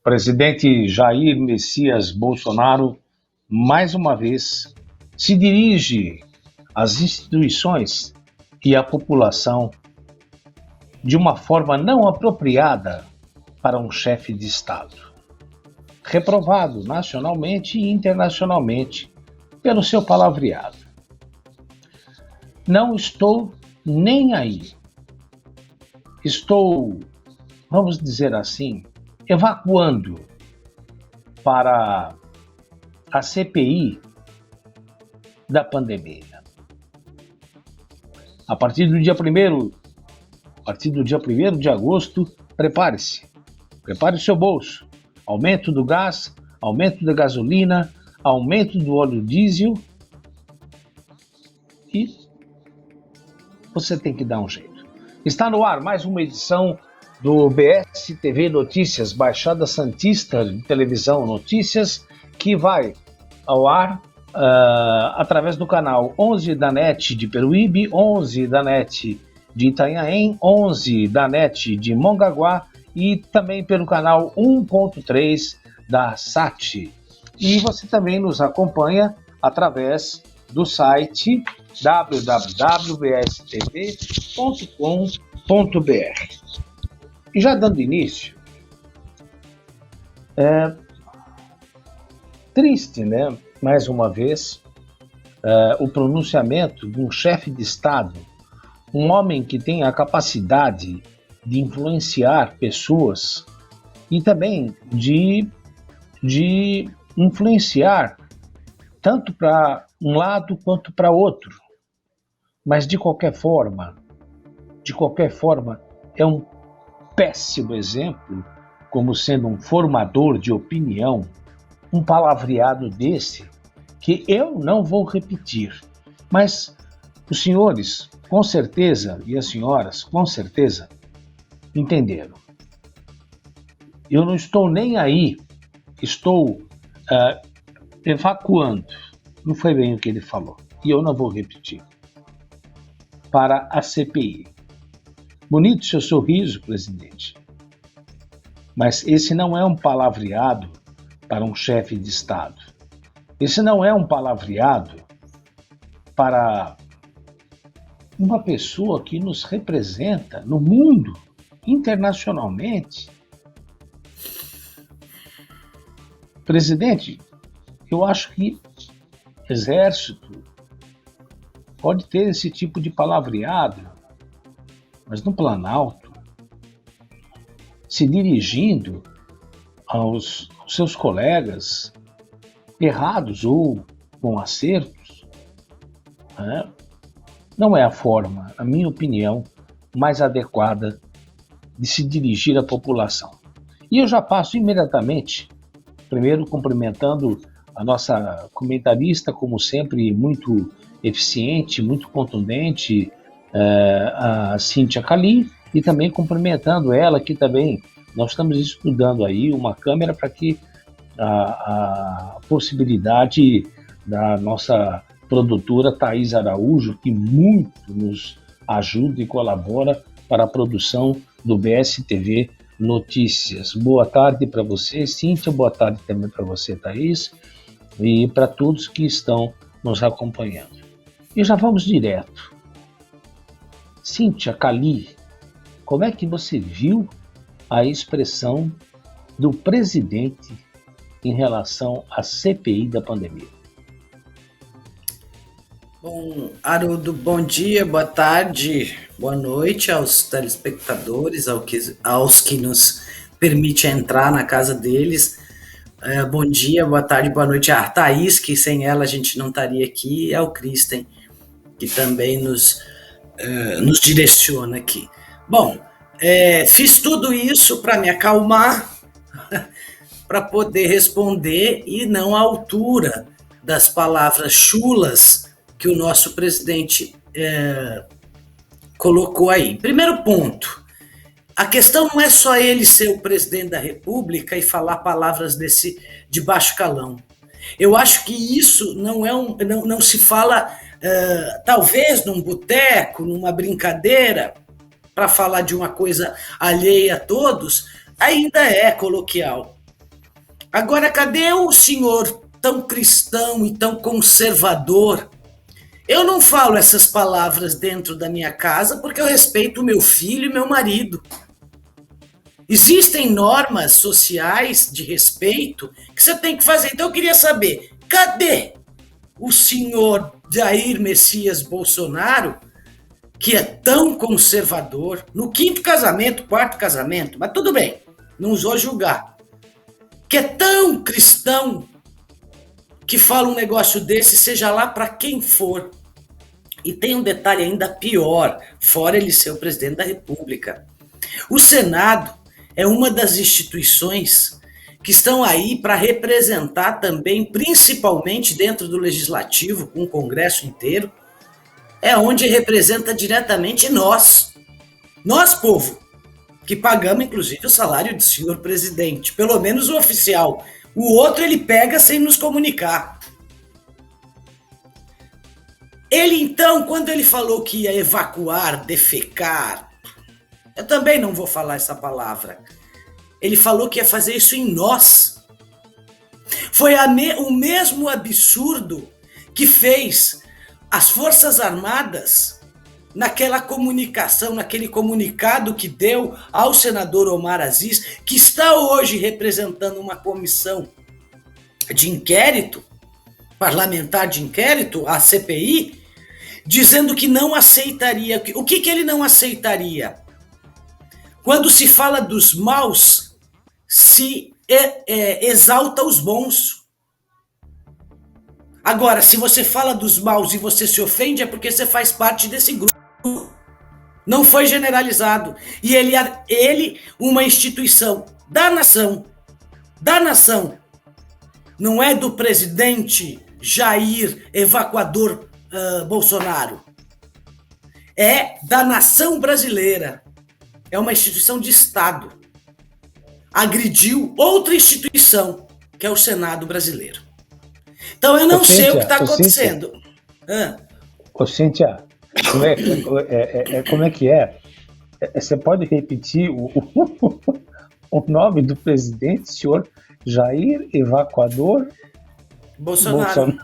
Presidente Jair Messias Bolsonaro, mais uma vez, se dirige às instituições e à população de uma forma não apropriada para um chefe de Estado, reprovado nacionalmente e internacionalmente pelo seu palavreado. Não estou nem aí. Estou, vamos dizer assim, evacuando para a CPI da pandemia. A partir do dia 1º de agosto, prepare-se. Prepare o seu bolso. Aumento do gás, aumento da gasolina, aumento do óleo diesel e você tem que dar um jeito. Está no ar mais uma edição do BSTV Notícias, Baixada Santista de Televisão Notícias, que vai ao ar através do canal 11 da NET de Peruíbe, 11 da NET de Itanhaém, 11 da NET de Mongaguá e também pelo canal 1.3 da SAT. E você também nos acompanha através do site www.bstv.com.br. E já dando início, é triste, né? Mais uma vez, o pronunciamento de um chefe de Estado, um homem que tem a capacidade de influenciar pessoas e também de influenciar tanto para um lado quanto para outro. Mas de qualquer forma, é um péssimo exemplo como sendo um formador de opinião, um palavreado desse que eu não vou repetir. Mas os senhores, com certeza, e as senhoras, com certeza, entenderam. Eu não estou nem aí, estou evacuando, não foi bem o que ele falou, e eu não vou repetir, para a CPI. Bonito seu sorriso, presidente, mas esse não é um palavreado para um chefe de Estado. Esse não é um palavreado para uma pessoa que nos representa no mundo, internacionalmente. Presidente, eu acho que Exército pode ter esse tipo de palavreado, mas no Planalto, se dirigindo aos seus colegas errados ou com acertos, não é a forma, na minha opinião, mais adequada de se dirigir à população. E eu já passo imediatamente, primeiro cumprimentando a nossa comentarista, como sempre, muito eficiente, muito contundente, a Cíntia Cali, e também cumprimentando ela, que também nós estamos estudando aí uma câmera para que a possibilidade da nossa produtora Thaís Araújo, que muito nos ajuda e colabora para a produção do BSTV Notícias. Boa tarde para você, Cíntia, boa tarde também para você, Thaís, e para todos que estão nos acompanhando. E já vamos direto. Cíntia Cali, como é que você viu a expressão do presidente em relação à CPI da pandemia? Bom, Haroldo, bom dia, boa tarde, boa noite aos telespectadores, aos que nos permite entrar na casa deles. Bom dia, boa tarde, boa noite à Thaís, que sem ela a gente não estaria aqui, e ao Kristen, que também nos direciona aqui. Bom, fiz tudo isso para me acalmar, para poder responder e não à altura das palavras chulas que o nosso presidente colocou aí. Primeiro ponto, a questão não é só ele ser o presidente da República e falar palavras de baixo calão. Eu acho que isso não se fala, talvez num boteco, numa brincadeira, para falar de uma coisa alheia a todos, ainda é coloquial. Agora, cadê o senhor tão cristão e tão conservador? Eu não falo essas palavras dentro da minha casa porque eu respeito o meu filho e meu marido. Existem normas sociais de respeito que você tem que fazer. Então eu queria saber, cadê o senhor Jair Messias Bolsonaro, que é tão conservador, no quinto casamento, quarto casamento, mas tudo bem, não vou julgar, que é tão cristão, que fala um negócio desse, seja lá para quem for. E tem um detalhe ainda pior, fora ele ser o presidente da República. O Senado é uma das instituições que estão aí para representar também, principalmente dentro do Legislativo, com o Congresso inteiro, é onde representa diretamente nós, povo, que pagamos, inclusive, o salário do senhor presidente, pelo menos o oficial. O outro ele pega sem nos comunicar. Ele, então, quando ele falou que ia evacuar, defecar, eu também não vou falar essa palavra. Ele falou que ia fazer isso em nós. Foi o mesmo absurdo que fez as Forças Armadas naquela comunicação, naquele comunicado que deu ao senador Omar Aziz, que está hoje representando uma comissão de inquérito, parlamentar de inquérito, a CPI, dizendo que não aceitaria. O que ele não aceitaria? Quando se fala dos maus, se exalta os bons. Agora, se você fala dos maus e você se ofende, é porque você faz parte desse grupo. Não foi generalizado. E ele uma instituição da nação, não é do presidente Jair evacuador Bolsonaro. É da nação brasileira. É uma instituição de Estado. Agrediu outra instituição, que é o Senado brasileiro. Então eu não sei o que está acontecendo. Ô, Cíntia, como é que é? Você pode repetir o nome do presidente, senhor Jair Evacuador Bolsonaro.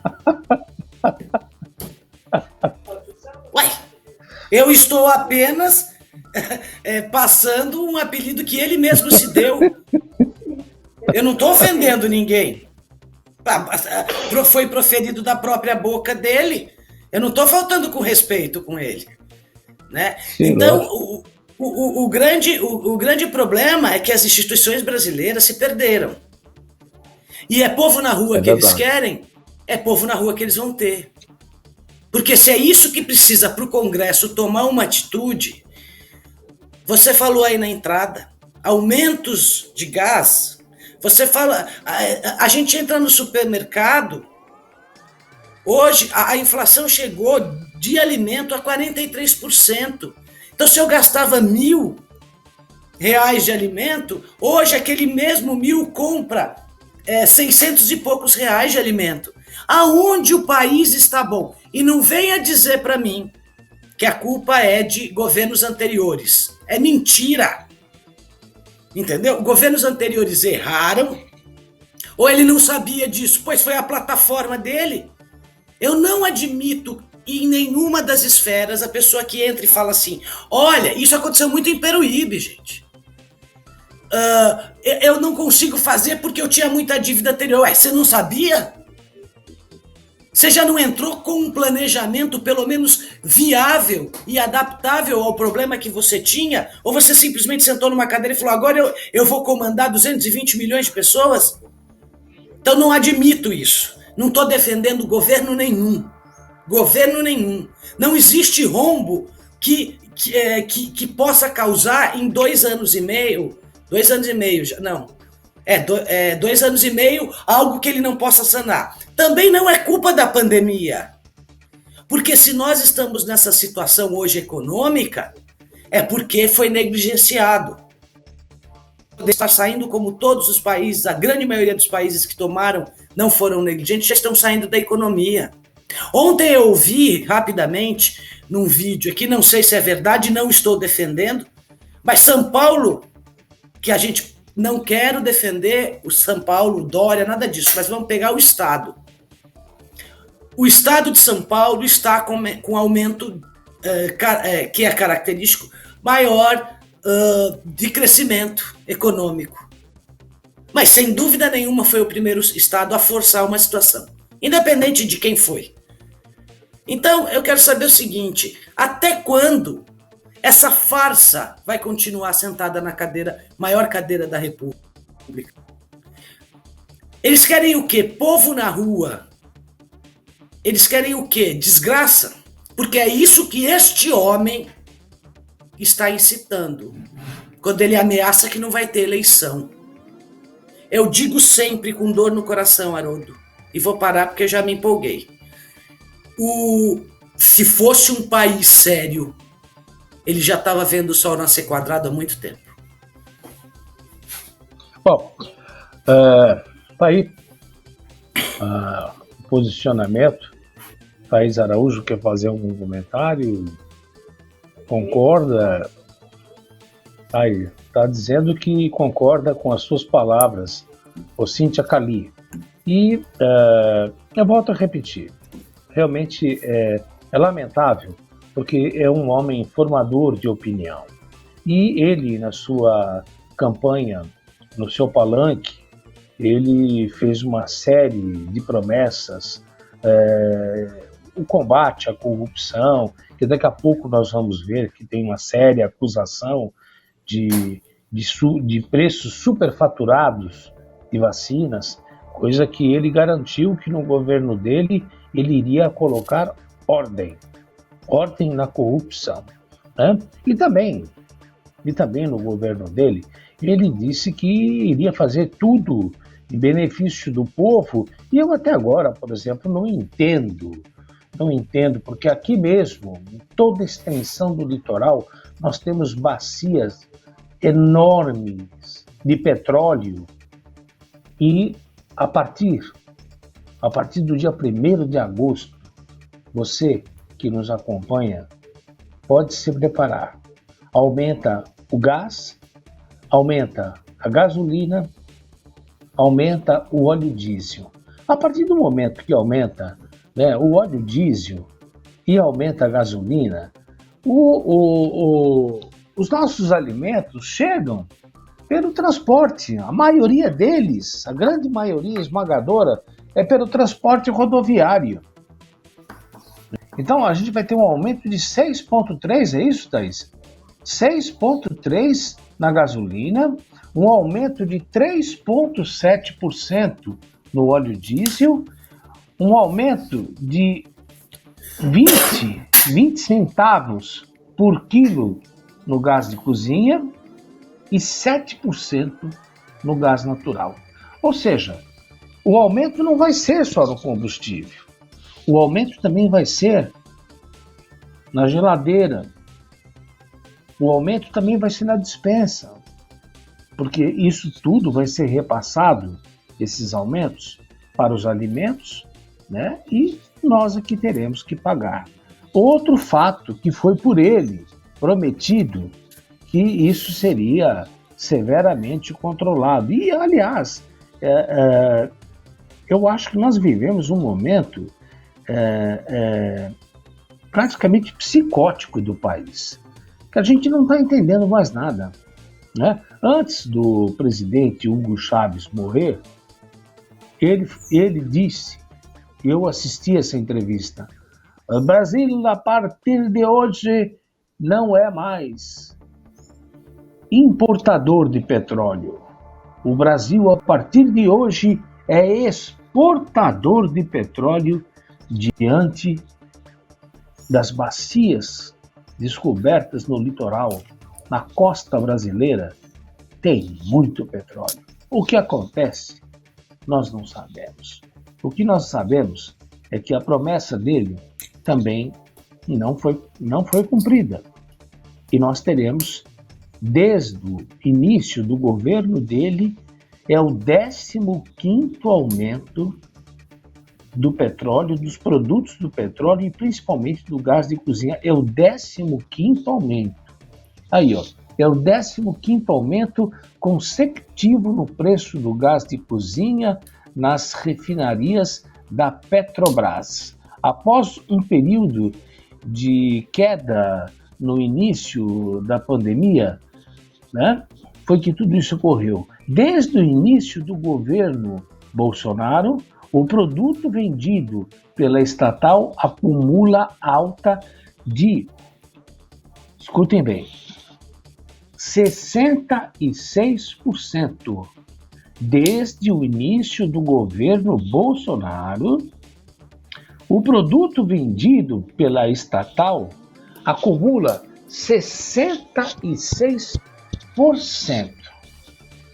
Uai, eu estou apenas passando um apelido que ele mesmo se deu. Eu não estou ofendendo ninguém. Foi proferido da própria boca dele. Eu não estou faltando com respeito com ele, né? Sim, então, o grande problema é que as instituições brasileiras se perderam. E é povo na rua que eles querem, é povo na rua que eles vão ter. Porque se é isso que precisa para o Congresso tomar uma atitude, você falou aí na entrada, aumentos de gás, você fala, a gente entra no supermercado, hoje a inflação chegou de alimento a 43%. Então se eu gastava R$1.000 de alimento, hoje aquele mesmo 1.000 compra 600 e poucos reais de alimento. Aonde o país está bom? E não venha dizer para mim que a culpa é de governos anteriores. É mentira. Entendeu? Governos anteriores erraram, ou ele não sabia disso, pois foi a plataforma dele. Eu não admito em nenhuma das esferas a pessoa que entra e fala assim, olha, isso aconteceu muito em Peruíbe, gente. Eu não consigo fazer porque eu tinha muita dívida anterior. Ué, você não sabia? Você já não entrou com um planejamento pelo menos viável e adaptável ao problema que você tinha? Ou você simplesmente sentou numa cadeira e falou, agora eu vou comandar 220 milhões de pessoas? Então não admito isso. Não estou defendendo governo nenhum. Governo nenhum. Não existe rombo que possa causar em 2 anos e meio, 2 anos e meio, não. 2 anos e meio, algo que ele não possa sanar. Também não é culpa da pandemia. Porque se nós estamos nessa situação hoje econômica, é porque foi negligenciado. Está saindo como todos os países, a grande maioria dos países que tomaram não foram negligentes, já estão saindo da economia. Ontem eu ouvi rapidamente num vídeo aqui, não sei se é verdade, não estou defendendo, mas São Paulo, que a gente Não quero defender o São Paulo, o Dória, nada disso, mas vamos pegar o Estado. O Estado de São Paulo está com aumento que é característico maior de crescimento econômico. Mas, sem dúvida nenhuma, foi o primeiro Estado a forçar uma situação, independente de quem foi. Então, eu quero saber o seguinte, até quando essa farsa vai continuar sentada na maior cadeira da República? Eles querem o quê? Povo na rua. Eles querem o quê? Desgraça. Porque é isso que este homem está incitando, quando ele ameaça que não vai ter eleição. Eu digo sempre com dor no coração, Haroldo, e vou parar porque já me empolguei. Se fosse um país sério, ele já estava vendo o sol nascer quadrado há muito tempo. Bom, tá aí o posicionamento. Thaís Araújo quer fazer um comentário, concorda, aí, está dizendo que concorda com as suas palavras, o Cíntia Cali. E eu volto a repetir, realmente é lamentável, porque é um homem formador de opinião. E ele, na sua campanha, no seu palanque, ele fez uma série de promessas, o combate à corrupção, que daqui a pouco nós vamos ver que tem uma séria acusação de preços superfaturados de vacinas, coisa que ele garantiu que no governo dele ele iria colocar ordem na corrupção, né? E também no governo dele, ele disse que iria fazer tudo em benefício do povo, e eu até agora, por exemplo, não entendo, porque aqui mesmo, em toda a extensão do litoral, nós temos bacias enormes de petróleo e a partir do dia 1º de agosto, você que nos acompanha pode se preparar. Aumenta o gás, aumenta a gasolina, aumenta o óleo diesel. A partir do momento que aumenta, né, o óleo diesel e aumenta a gasolina, os nossos alimentos chegam pelo transporte. A maioria deles, a grande maioria esmagadora, é pelo transporte rodoviário. Então a gente vai ter um aumento de 6,3%, é isso, Thaís? 6,3% na gasolina, um aumento de 3,7% no óleo diesel, um aumento de 20 centavos por quilo no gás de cozinha e 7% no gás natural. Ou seja, o aumento não vai ser só no combustível, o aumento também vai ser na geladeira, o aumento também vai ser na despensa, porque isso tudo vai ser repassado, esses aumentos, para os alimentos, né? E nós aqui teremos que pagar. Outro fato que foi por ele prometido que isso seria severamente controlado. E, aliás, eu acho que nós vivemos um momento praticamente psicótico do país, que a gente não está entendendo mais nada, né? Antes do presidente Hugo Chávez morrer, ele disse, eu assisti essa entrevista, o Brasil, a partir de hoje, não é mais importador de petróleo. O Brasil, a partir de hoje, é exportador de petróleo diante das bacias descobertas no litoral, na costa brasileira, tem muito petróleo. O que acontece? Nós não sabemos. O que nós sabemos é que a promessa dele também não foi cumprida. E nós teremos, desde o início do governo dele, é o 15º aumento do petróleo, dos produtos do petróleo e principalmente do gás de cozinha. É o 15º aumento. Aí, ó, É o 15º aumento consecutivo no preço do gás de cozinha nas refinarias da Petrobras. Após um período de queda no início da pandemia, né, foi que tudo isso ocorreu. Desde o início do governo Bolsonaro, o produto vendido pela estatal acumula alta de, escutem bem, 66%. Desde o início do governo Bolsonaro, o produto vendido pela estatal acumula 66%.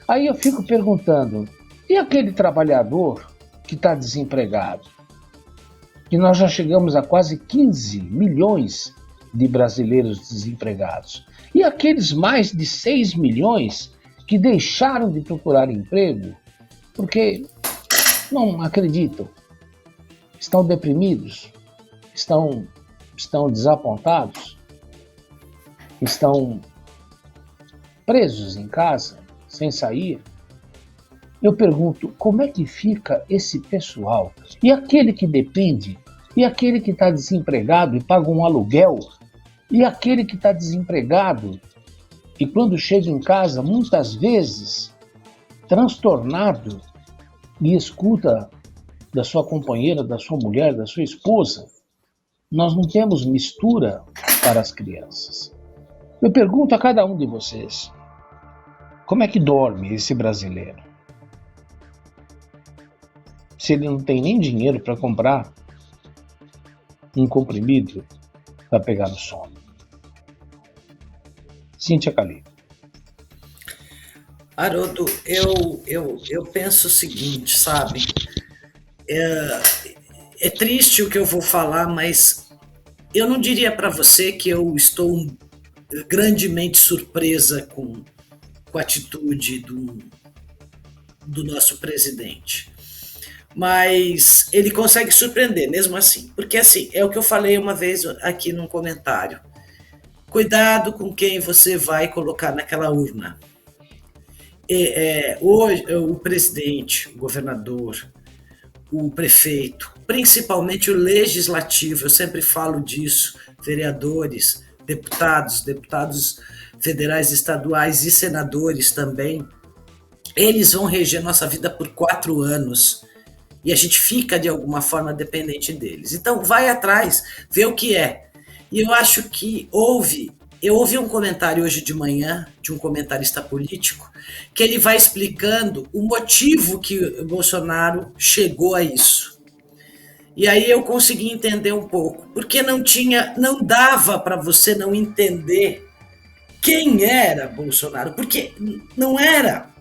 Aí eu fico perguntando, e aquele trabalhador que está desempregado? Que nós já chegamos a quase 15 milhões de brasileiros desempregados. E aqueles mais de 6 milhões que deixaram de procurar emprego porque não acreditam, estão deprimidos, estão desapontados, estão presos em casa, sem sair. Eu pergunto, como é que fica esse pessoal? E aquele que depende? E aquele que está desempregado e paga um aluguel? E aquele que está desempregado e quando chega em casa, muitas vezes, transtornado, e escuta da sua companheira, da sua mulher, da sua esposa, nós não temos mistura para as crianças. Eu pergunto a cada um de vocês, como é que dorme esse brasileiro? Se ele não tem nem dinheiro para comprar um comprimido para pegar no sono. Cíntia Calil. Haroldo, eu penso o seguinte, sabe? É triste o que eu vou falar, mas eu não diria para você que eu estou grandemente surpresa com a atitude do nosso presidente. Mas ele consegue surpreender mesmo assim. Porque assim, é o que eu falei uma vez aqui num comentário. Cuidado com quem você vai colocar naquela urna. Hoje, o presidente, o governador, o prefeito, principalmente o legislativo, eu sempre falo disso, vereadores, deputados federais, estaduais e senadores também, eles vão reger nossa vida por 4 anos e a gente fica de alguma forma dependente deles. Então vai atrás, vê o que é. E eu acho que eu ouvi um comentário hoje de manhã de um comentarista político que ele vai explicando o motivo que o Bolsonaro chegou a isso. E aí eu consegui entender um pouco, porque não dava para você não entender quem era Bolsonaro, porque não era.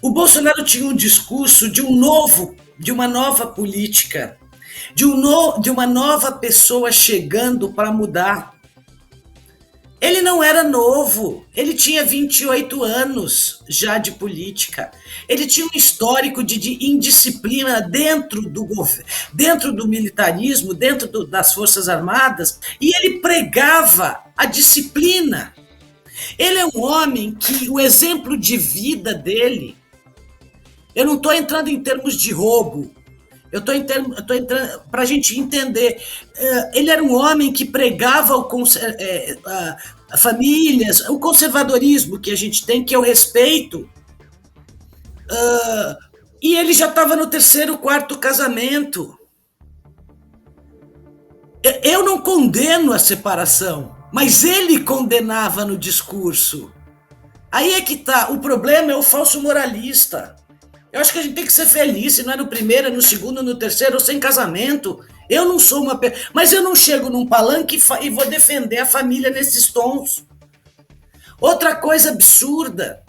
O Bolsonaro tinha um discurso de uma nova política, de uma nova pessoa chegando para mudar. Ele não era novo, ele tinha 28 anos já de política. Ele tinha um histórico de indisciplina dentro do militarismo, dentro das Forças Armadas, e ele pregava a disciplina. Ele é um homem que o exemplo de vida dele, eu não estou entrando em termos de roubo, eu estou entrando para a gente entender. Ele era um homem que pregava famílias, o conservadorismo que a gente tem, que é o respeito. E ele já estava no 3º, 4º casamento. Eu não condeno a separação, mas ele condenava no discurso. Aí é que tá. O problema é o falso moralista. Eu acho que a gente tem que ser feliz, se não é no 1º, é no 2º, no 3º, ou sem casamento. Eu não sou mas eu não chego num palanque e vou defender a família nesses tons. Outra coisa absurda,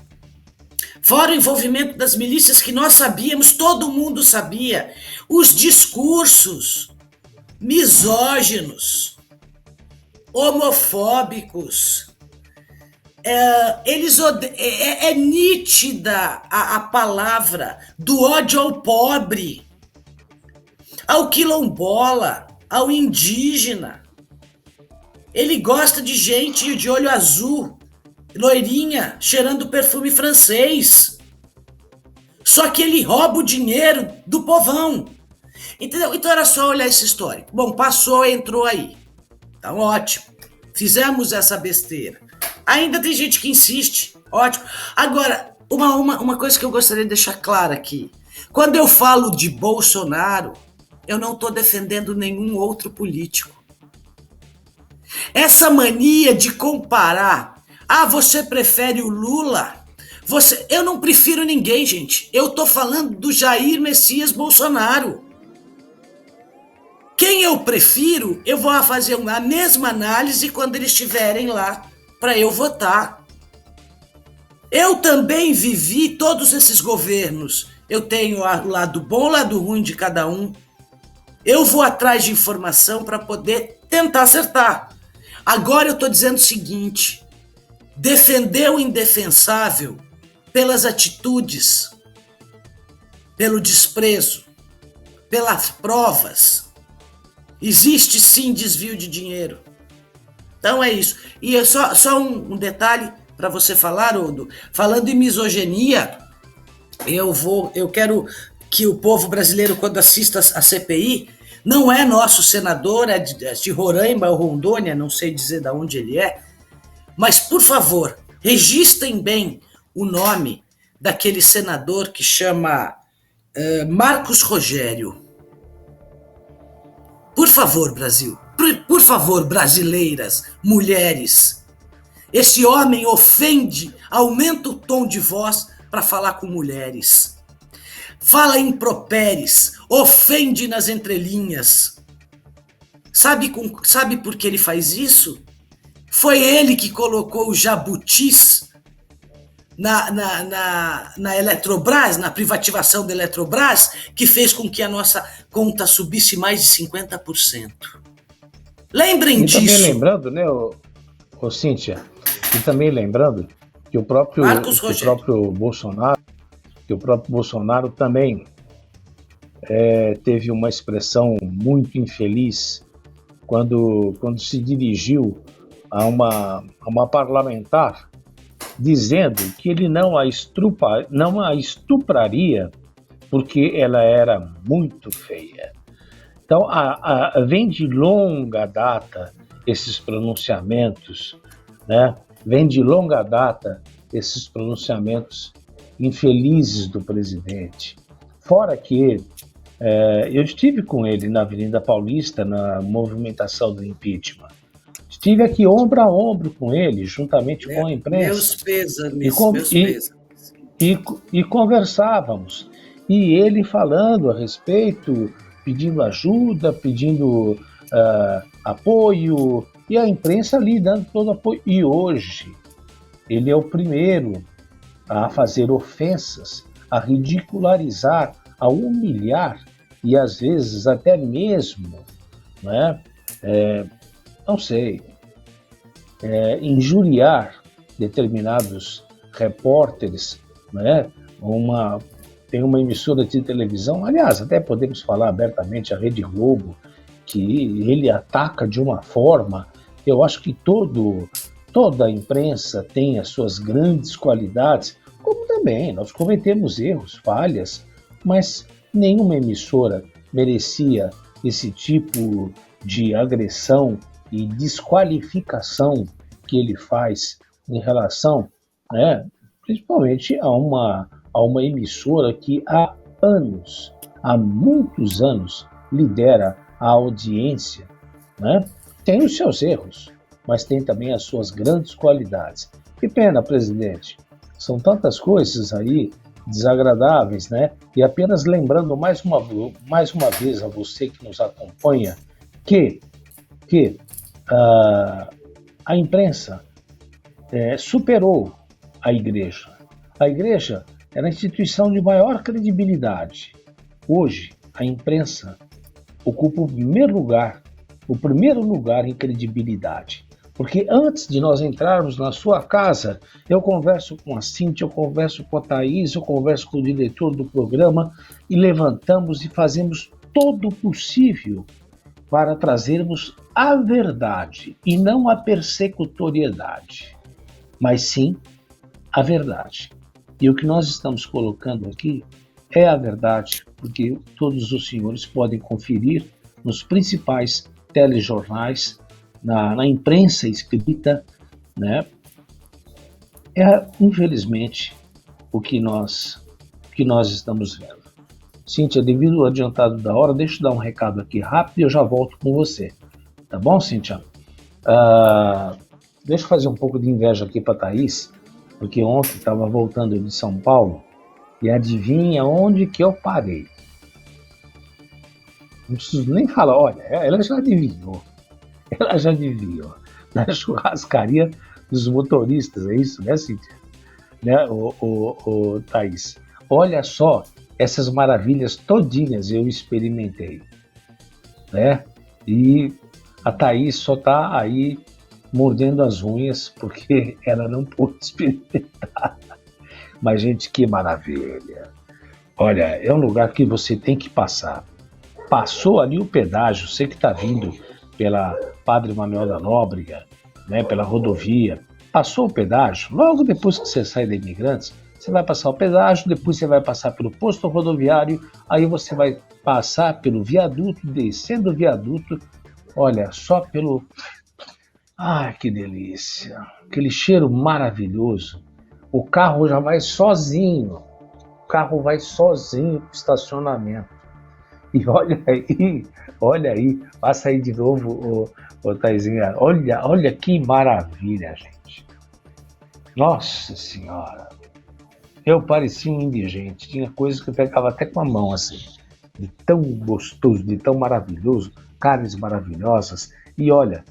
fora o envolvimento das milícias que nós sabíamos, todo mundo sabia, os discursos misóginos, homofóbicos, é nítida a palavra do ódio ao pobre, ao quilombola, ao indígena. Ele gosta de gente de olho azul, loirinha, cheirando perfume francês. Só que ele rouba o dinheiro do povão. Entendeu? Então era só olhar esse histórico. Bom, passou, entrou aí. Tá ótimo. Fizemos essa besteira. Ainda tem gente que insiste. Ótimo. Agora, uma coisa que eu gostaria de deixar clara aqui. Quando eu falo de Bolsonaro, eu não estou defendendo nenhum outro político. Essa mania de comparar. Ah, você prefere o Lula? Eu não prefiro ninguém, gente. Eu estou falando do Jair Messias Bolsonaro. Quem eu prefiro, eu vou fazer a mesma análise quando eles estiverem lá para eu votar. Eu também vivi todos esses governos. Eu tenho o lado bom, o lado ruim de cada um. Eu vou atrás de informação para poder tentar acertar. Agora eu estou dizendo o seguinte: defender o indefensável pelas atitudes, pelo desprezo, pelas provas. Existe sim desvio de dinheiro. Então é isso. E só um detalhe para você falar, Odo. Falando em misoginia, eu quero que o povo brasileiro, quando assista a CPI, não é nosso senador, é de Roraima ou Rondônia, não sei dizer de onde ele é, mas, por favor, registrem bem o nome daquele senador que chama Marcos Rogério. Por favor, Brasil, por favor, brasileiras, mulheres, esse homem ofende, aumenta o tom de voz para falar com mulheres. Fala impropéries, ofende nas entrelinhas. Sabe por que ele faz isso? Foi ele que colocou os jabutis na Eletrobras, na privativação da Eletrobras, que fez com que a nossa conta subisse mais de 50%. Lembrem disso. E também lembrando, né, Cíntia, e também lembrando que o próprio Bolsonaro também teve uma expressão muito infeliz quando se dirigiu a uma parlamentar, dizendo que ele não a estupraria porque ela era muito feia. Então, vem de longa data esses pronunciamentos, né? Vem de longa data esses pronunciamentos infelizes do presidente. Fora que eu estive com ele na Avenida Paulista, na movimentação do impeachment. Estive aqui ombro a ombro com ele, juntamente com a imprensa. Meus pêsames. E conversávamos. E ele falando a respeito, pedindo ajuda, pedindo apoio, e a imprensa ali dando todo apoio. E hoje, ele é o primeiro a fazer ofensas, a ridicularizar, a humilhar, e às vezes até mesmo, né, não sei, injuriar determinados repórteres, né? Tem uma emissora de televisão, aliás, até podemos falar abertamente, a Rede Globo, que ele ataca de uma forma. Eu acho que toda a imprensa tem as suas grandes qualidades, como também nós cometemos erros, falhas, mas nenhuma emissora merecia esse tipo de agressão e desqualificação que ele faz em relação, né, principalmente a uma emissora que há muitos anos, lidera a audiência, né? Tem os seus erros, mas tem também as suas grandes qualidades. Que pena, presidente. São tantas coisas aí desagradáveis, né? E apenas lembrando mais uma vez a você que nos acompanha que a imprensa superou a igreja. A igreja era a instituição de maior credibilidade. Hoje, a imprensa ocupa o primeiro lugar em credibilidade. Porque antes de nós entrarmos na sua casa, eu converso com a Cíntia, eu converso com a Thaís, eu converso com o diretor do programa e levantamos e fazemos todo o possível para trazermos a verdade e não a persecutoriedade. mas sim a verdade. E o que nós estamos colocando aqui é a verdade, porque todos os senhores podem conferir nos principais telejornais, na imprensa escrita, né? Infelizmente, o que nós estamos vendo. Cíntia, devido ao adiantado da hora, deixa eu dar um recado aqui rápido e eu já volto com você. Tá bom, Cíntia? Deixa eu fazer um pouco de inveja aqui para a Thaís, porque ontem estava voltando de São Paulo e adivinha onde que eu parei? Não preciso nem falar, olha, ela já adivinhou. Ela já adivinhou. Na churrascaria dos motoristas, é isso, né, Cíntia? Né, o Thaís? Olha só, essas maravilhas todinhas eu experimentei, né? E a Thaís só está aí mordendo as unhas porque ela não pôde experimentar. Mas, gente, que maravilha! Olha, é um lugar que você tem que passar. Passou ali o pedágio, você que está vindo pela Padre Manuel da Nóbrega, né, pela rodovia, passou o pedágio, logo depois que você sai da Imigrantes, você vai passar o pedágio, depois você vai passar pelo posto rodoviário, aí você vai passar pelo viaduto, descendo o viaduto, olha, só pelo... Ai, que delícia! Aquele cheiro maravilhoso. O carro já vai sozinho, para o estacionamento. E olha aí, passa aí de novo, Thaisinha, olha que maravilha, gente. Nossa Senhora, eu parecia um indigente, tinha coisas que eu pegava até com a mão, assim, de tão gostoso, de tão maravilhoso, carnes maravilhosas, e olha,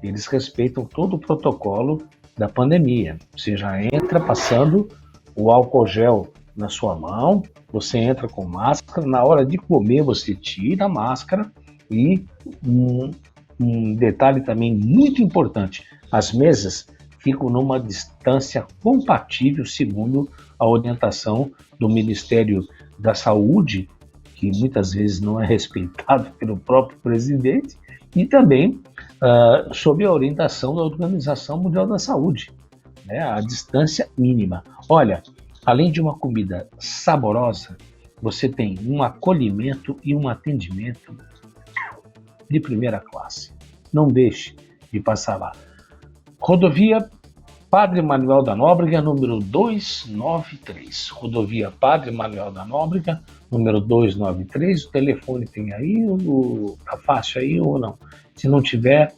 eles respeitam todo o protocolo da pandemia, você já entra passando o álcool gel na sua mão, você entra com máscara, na hora de comer você tira a máscara e um detalhe também muito importante, as mesas ficam numa distância compatível segundo a orientação do Ministério da Saúde, que muitas vezes não é respeitado pelo próprio presidente, e também sob a orientação da Organização Mundial da Saúde, né, a distância mínima. Olha, além de uma comida saborosa, você tem um acolhimento e um atendimento de primeira classe. Não deixe de passar lá. Rodovia Padre Manuel da Nóbrega, número 293. Rodovia Padre Manuel da Nóbrega, número 293. O telefone tem aí, tá fácil aí ou não? Se não tiver,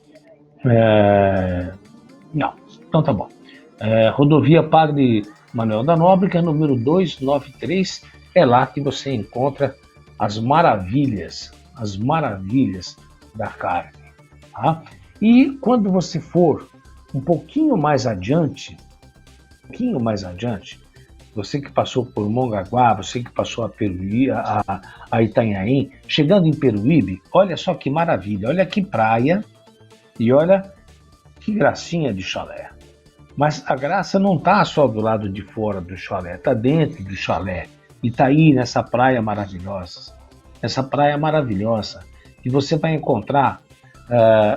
não. Então tá bom. Rodovia Padre Manuel da Nóbrega, número 293, é lá que você encontra as maravilhas da carne. Tá? E quando você for um pouquinho mais adiante, você que passou por Mongaguá, você que passou a Itanhaém, chegando em Peruíbe, olha só que maravilha, olha que praia e olha que gracinha de chalé. Mas a graça não está só do lado de fora do chalé, está dentro do chalé. E está aí nessa praia maravilhosa. Essa praia maravilhosa. E você vai encontrar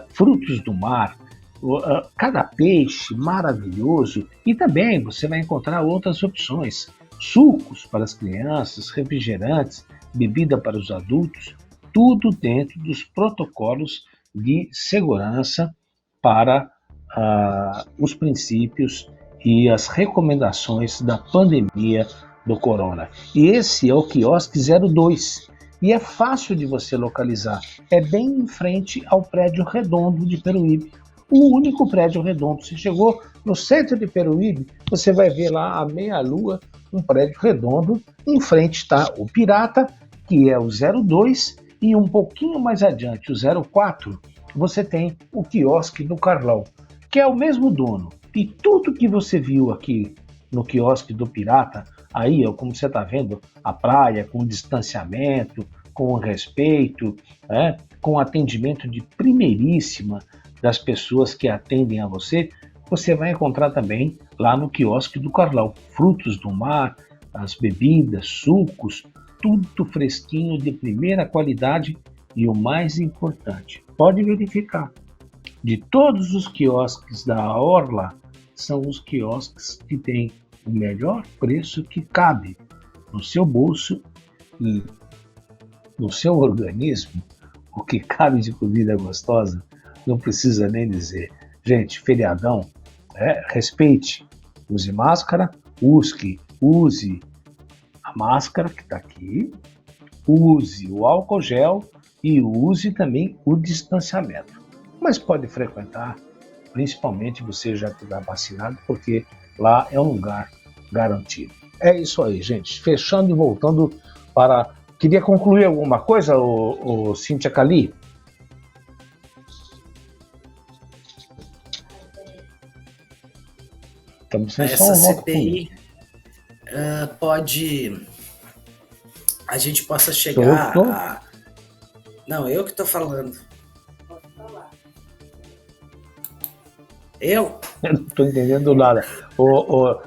frutos do mar, cada peixe maravilhoso. E também você vai encontrar outras opções. Sucos para as crianças, refrigerantes, bebida para os adultos. Tudo dentro dos protocolos de segurança para os princípios e as recomendações da pandemia do corona. E esse é o quiosque 02. E é fácil de você localizar. É bem em frente ao prédio redondo de Peruíbe. O único prédio redondo. Você chegou no centro de Peruíbe, você vai ver lá à meia-lua um prédio redondo. Em frente está o Pirata, que é o 02, e um pouquinho mais adiante, o 04, você tem o quiosque do Carlão, que é o mesmo dono. E tudo que você viu aqui no quiosque do Pirata, aí, ó, como você está vendo, a praia com distanciamento, com respeito, com atendimento de primeiríssima das pessoas que atendem a você, você vai encontrar também lá no quiosque do Carlão. Frutos do mar, as bebidas, sucos, tudo fresquinho, de primeira qualidade e o mais importante, pode verificar. De todos os quiosques da Orla, são os quiosques que têm o melhor preço que cabe no seu bolso e no seu organismo. O que cabe de comida gostosa, não precisa nem dizer. Gente, feriadão, respeite, use máscara, use a máscara que está aqui, use o álcool gel e use também o distanciamento. Mas pode frequentar, principalmente você já estiver vacinado, porque lá é um lugar garantido. É isso aí, gente. Fechando e voltando para... Queria concluir alguma coisa, o Cíntia Cali? Estamos sem Essa som, CPI pode... A gente possa chegar a... Não, eu que estou falando. Eu não estou entendendo nada.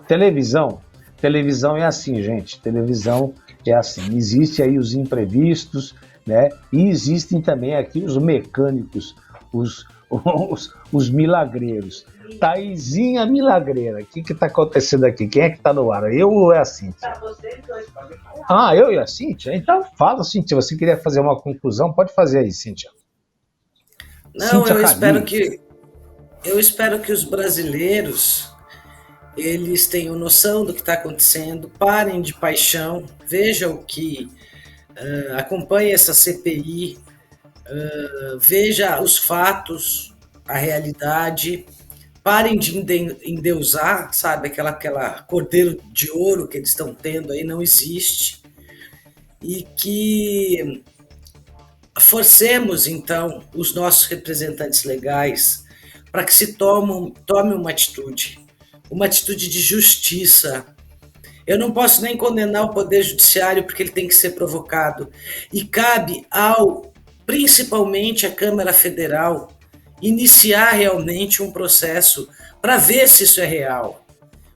Televisão é assim, gente. Televisão é assim. Existe aí os imprevistos, né? E existem também aqui os mecânicos, os milagreiros. Taizinha milagreira. O que está acontecendo aqui? Quem é que está no ar? Eu ou é a Cíntia? Tá, vocês dois podem falar. Eu e a Cíntia? Então fala, Cíntia. Você queria fazer uma conclusão? Pode fazer aí, Cíntia. Não, Cíntia eu espero que os brasileiros eles tenham noção do que está acontecendo, parem de paixão, vejam que acompanhe essa CPI, veja os fatos, a realidade, parem de endeusar, sabe, aquela cordeiro de ouro que eles estão tendo aí, não existe, e que forcemos, então, os nossos representantes legais para que se tome uma atitude de justiça. Eu não posso nem condenar o Poder Judiciário porque ele tem que ser provocado. E cabe principalmente à Câmara Federal, iniciar realmente um processo para ver se isso é real.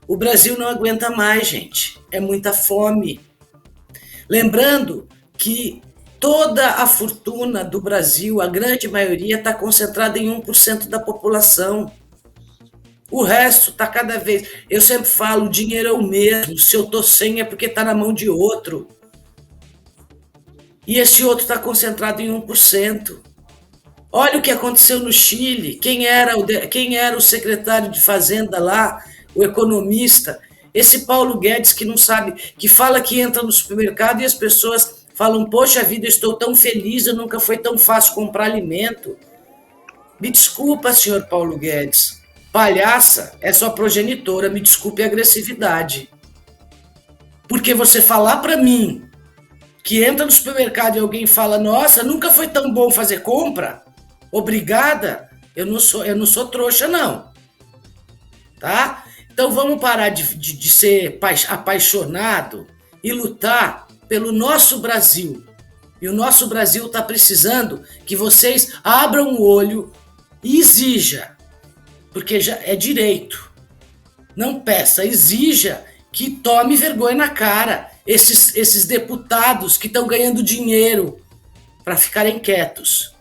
O Brasil não aguenta mais, gente. É muita fome. Lembrando que toda a fortuna do Brasil, a grande maioria, está concentrada em 1% da população. O resto está cada vez... Eu sempre falo, o dinheiro é o mesmo. Se eu estou sem é porque está na mão de outro. E esse outro está concentrado em 1%. Olha o que aconteceu no Chile. Quem era o secretário de Fazenda lá, o economista? Esse Paulo Guedes que não sabe, que fala que entra no supermercado e as pessoas falam, poxa vida, eu estou tão feliz, eu nunca foi tão fácil comprar alimento. Me desculpa, senhor Paulo Guedes. Palhaça é sua progenitora, me desculpe a agressividade. Porque você falar para mim que entra no supermercado e alguém fala, nossa, nunca foi tão bom fazer compra, obrigada, eu não sou trouxa, não. Tá? Então vamos parar de ser apaixonado e lutar pelo nosso Brasil. E o nosso Brasil está precisando que vocês abram o olho e exija, porque já é direito. Não peça, exija que tome vergonha na cara esses deputados que estão ganhando dinheiro para ficarem quietos.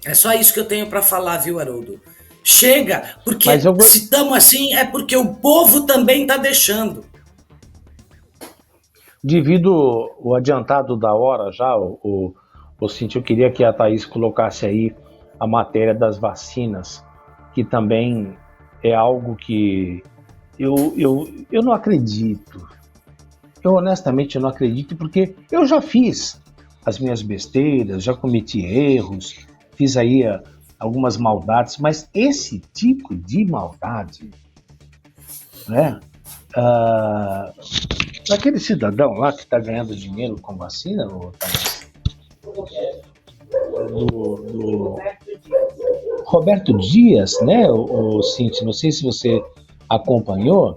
É só isso que eu tenho para falar, viu, Haroldo? Chega, porque se estamos assim é porque o povo também está deixando. Devido o adiantado da hora já, o Cíntia, eu queria que a Thaís colocasse aí a matéria das vacinas, que também é algo que eu não acredito. Eu honestamente não acredito, porque eu já fiz as minhas besteiras, já cometi erros, fiz aí algumas maldades, mas esse tipo de maldade, né? Aquele cidadão lá que está ganhando dinheiro com vacina, do Roberto Dias, né, o Cíntia, não sei se você acompanhou,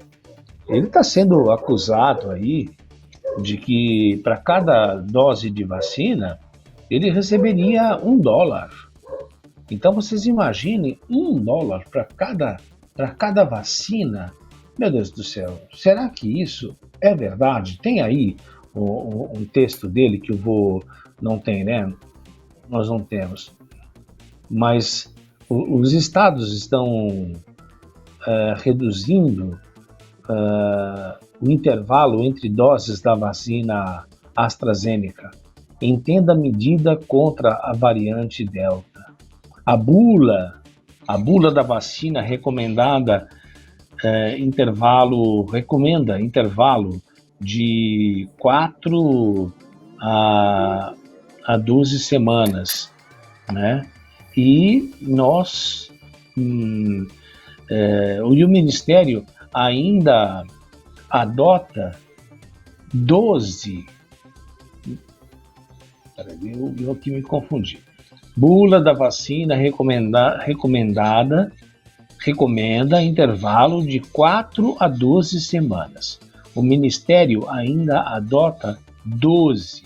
ele está sendo acusado aí de que para cada dose de vacina ele receberia $1. Então vocês imaginem $1 para cada vacina. Meu Deus do céu, será que isso é verdade? Tem aí um texto dele que eu vou... Não tem, né? Nós não temos. Mas os estados estão reduzindo o intervalo entre doses da vacina AstraZeneca. Entenda a medida contra a variante Delta. A bula da vacina recomenda intervalo de 4 a 12 semanas, né? E nós, o Ministério ainda adota 12. Eu aqui me confundi. Bula da vacina recomenda intervalo de 4 a 12 semanas. O Ministério ainda adota 12,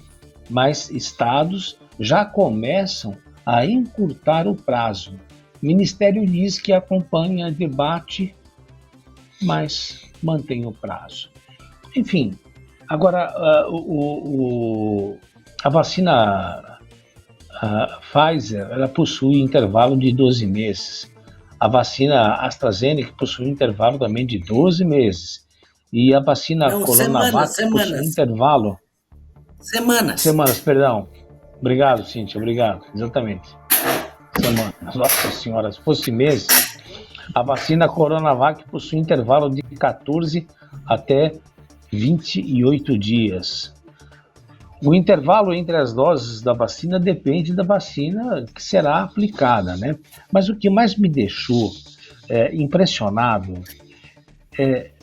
mas estados já começam a encurtar o prazo. O Ministério diz que acompanha debate, mas mantém o prazo. Enfim, agora a vacina Pfizer, ela possui intervalo de 12 meses. A vacina AstraZeneca possui intervalo também de 12 meses. E a vacina Coronavac possui intervalo... Semanas, perdão. Obrigado, Cíntia, obrigado. Exatamente. Semanas. Nossa Senhora, se fosse meses, a vacina Coronavac possui intervalo de 14 até 28 dias. O intervalo entre as doses da vacina depende da vacina que será aplicada, né? Mas o que mais me deixou impressionado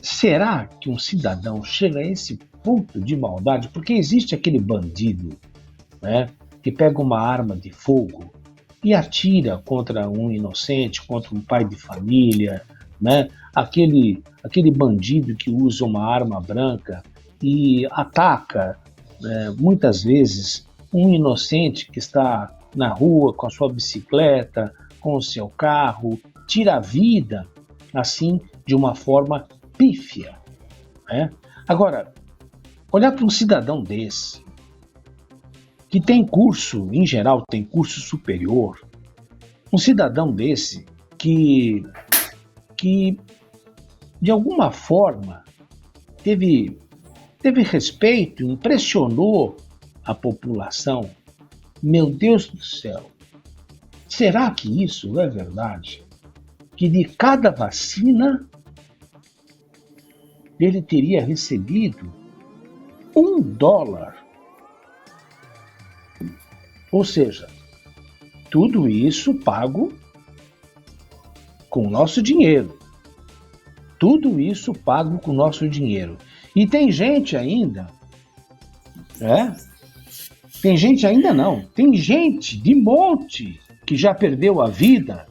será que um cidadão chega a esse ponto de maldade? Porque existe aquele bandido, né, que pega uma arma de fogo e atira contra um inocente, contra um pai de família, né? Aquele bandido que usa uma arma branca e ataca muitas vezes um inocente que está na rua com a sua bicicleta, com o seu carro, tira a vida assim de uma forma pífia, né? Agora, olhar para um cidadão desse, que tem curso, em geral, tem curso superior, um cidadão desse que de alguma forma teve respeito, impressionou a população. Meu Deus do céu, será que isso é verdade? Que de cada vacina ele teria recebido $1. Ou seja, tudo isso pago com o nosso dinheiro. Tudo isso pago com o nosso dinheiro. E tem gente ainda, tem gente de monte que já perdeu a vida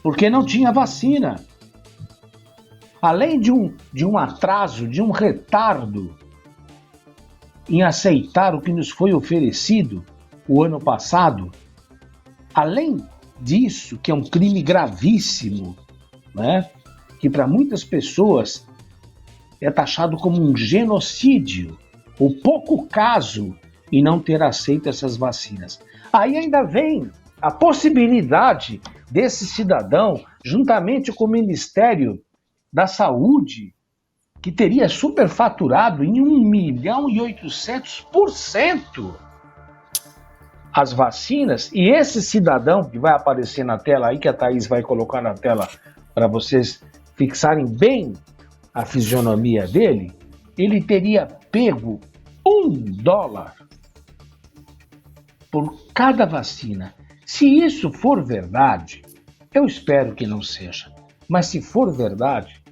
porque não tinha vacina. Além de um atraso, de um retardo em aceitar o que nos foi oferecido o ano passado, além disso, que é um crime gravíssimo, né, que para muitas pessoas é taxado como um genocídio, o pouco caso em não ter aceito essas vacinas. Aí ainda vem a possibilidade desse cidadão, juntamente com o Ministério da Saúde, que teria superfaturado em 1.800.000% as vacinas, e esse cidadão que vai aparecer na tela aí, que a Thaís vai colocar na tela para vocês fixarem bem a fisionomia dele, ele teria pego $1 por cada vacina. Se isso for verdade, eu espero que não seja, mas se for verdade,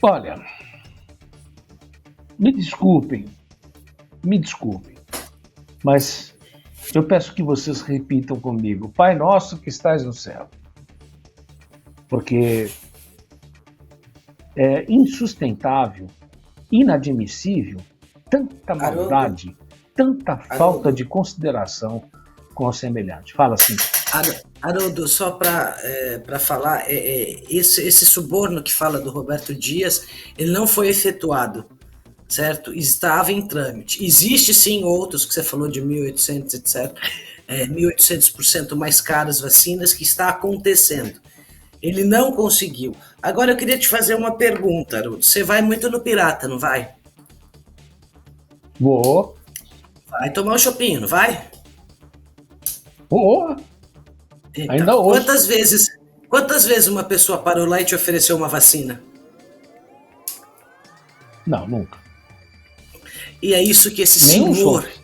olha, me desculpem, mas eu peço que vocês repitam comigo: Pai nosso que estás no céu. Porque é insustentável, inadmissível, tanta maldade, tanta falta de consideração com o semelhante. Fala assim. Haroldo, só para falar, esse suborno que fala do Roberto Dias, ele não foi efetuado, certo? Estava em trâmite. Existe sim outros, que você falou de 1.800, etc., 1.800% mais caras vacinas, que está acontecendo. Ele não conseguiu. Agora eu queria te fazer uma pergunta, Haroldo. Você vai muito no Pirata, não vai? Vou. Vai tomar um chopinho, não vai? Vou. Então, Ainda hoje. quantas vezes uma pessoa parou lá e te ofereceu uma vacina? Não, nunca. E é isso que esse Nem um senhor, chope.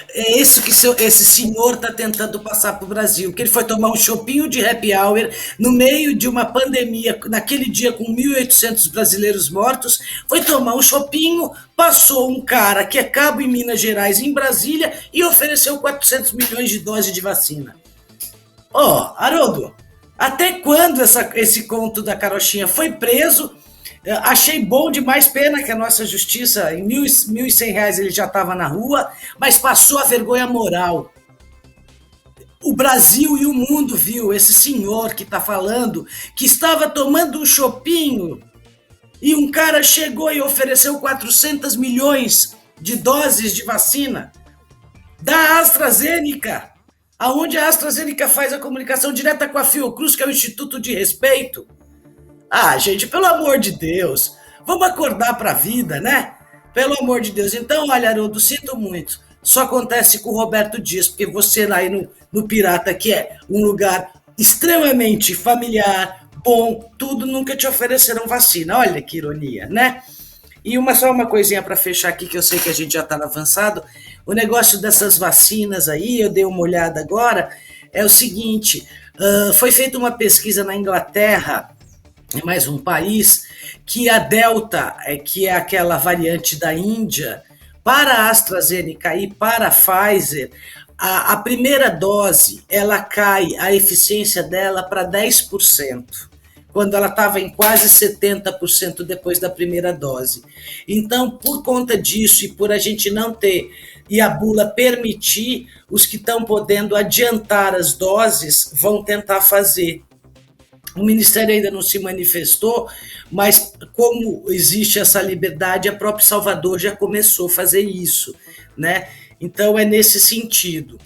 é isso que esse senhor está tentando passar para o Brasil, que ele foi tomar um chopinho de happy hour no meio de uma pandemia, naquele dia com 1.800 brasileiros mortos, foi tomar um chopinho, passou um cara que é cabo em Minas Gerais, em Brasília, e ofereceu 400 milhões de doses de vacina. Haroldo, até quando esse conto da carochinha? Foi preso, achei bom demais, pena que a nossa justiça, em R$ 1.100 ele já estava na rua, mas passou a vergonha moral. O Brasil e o mundo viu esse senhor que está falando que estava tomando um chopinho e um cara chegou e ofereceu 400 milhões de doses de vacina da AstraZeneca, aonde a AstraZeneca faz a comunicação direta com a Fiocruz, que é o Instituto de Respeito. Gente, pelo amor de Deus, vamos acordar para a vida, né? Pelo amor de Deus. Então, olha, Haroldo, sinto muito. Só acontece com o Roberto Dias, porque você lá aí no Pirata, que é um lugar extremamente familiar, bom, tudo, nunca te ofereceram vacina. Olha que ironia, né? E só uma coisinha para fechar aqui, que eu sei que a gente já está avançado. O negócio dessas vacinas aí, eu dei uma olhada agora, é o seguinte, foi feita uma pesquisa na Inglaterra, é mais um país, que a Delta, que é aquela variante da Índia, para a AstraZeneca e para a Pfizer, a primeira dose, ela cai, a eficiência dela para 10%, quando ela estava em quase 70% depois da primeira dose. Então, por conta disso e por a gente não ter, e a bula permitir, os que estão podendo adiantar as doses vão tentar fazer. O Ministério ainda não se manifestou, mas como existe essa liberdade, a própria Salvador já começou a fazer isso, né? Então é nesse sentido,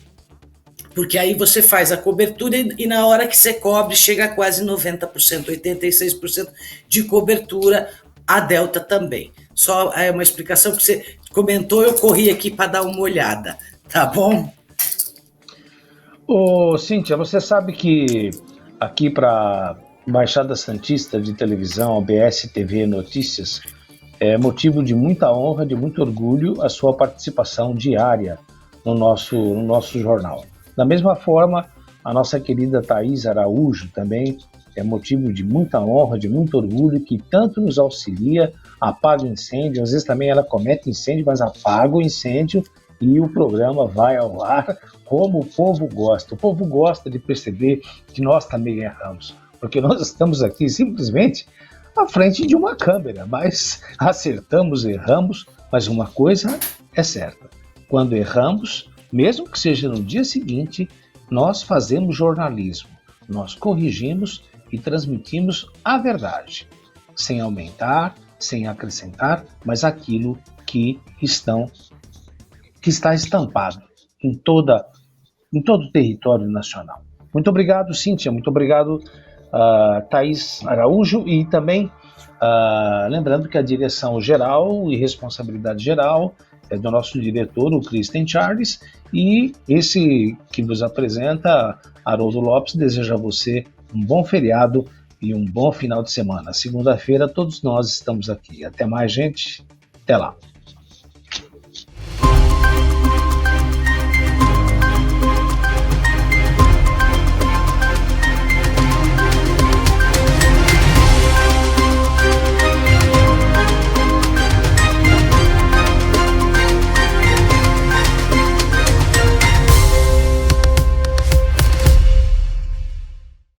porque aí você faz a cobertura e na hora que você cobre chega a quase 90%, 86% de cobertura, a Delta também. Só é uma explicação que você comentou, eu corri aqui para dar uma olhada, tá bom? Cíntia, você sabe que aqui para Baixada Santista de Televisão, OBS TV Notícias, é motivo de muita honra, de muito orgulho a sua participação diária no nosso jornal. Da mesma forma, a nossa querida Thaís Araújo também é motivo de muita honra, de muito orgulho, que tanto nos auxilia, apaga incêndio, às vezes também ela comete incêndio, mas apaga o incêndio e o programa vai ao ar como o povo gosta. O povo gosta de perceber que nós também erramos, porque nós estamos aqui simplesmente à frente de uma câmera, mas acertamos, erramos, mas uma coisa é certa, quando erramos, mesmo que seja no dia seguinte, nós fazemos jornalismo, nós corrigimos e transmitimos a verdade, sem aumentar, sem acrescentar, mas aquilo que está estampado em todo o território nacional. Muito obrigado, Cíntia, muito obrigado, Thaís Araújo, e também lembrando que a direção geral e responsabilidade geral é do nosso diretor, o Christian Charles, e esse que nos apresenta, Haroldo Lopes, deseja a você um bom feriado e um bom final de semana. Segunda-feira todos nós estamos aqui. Até mais, gente. Até lá.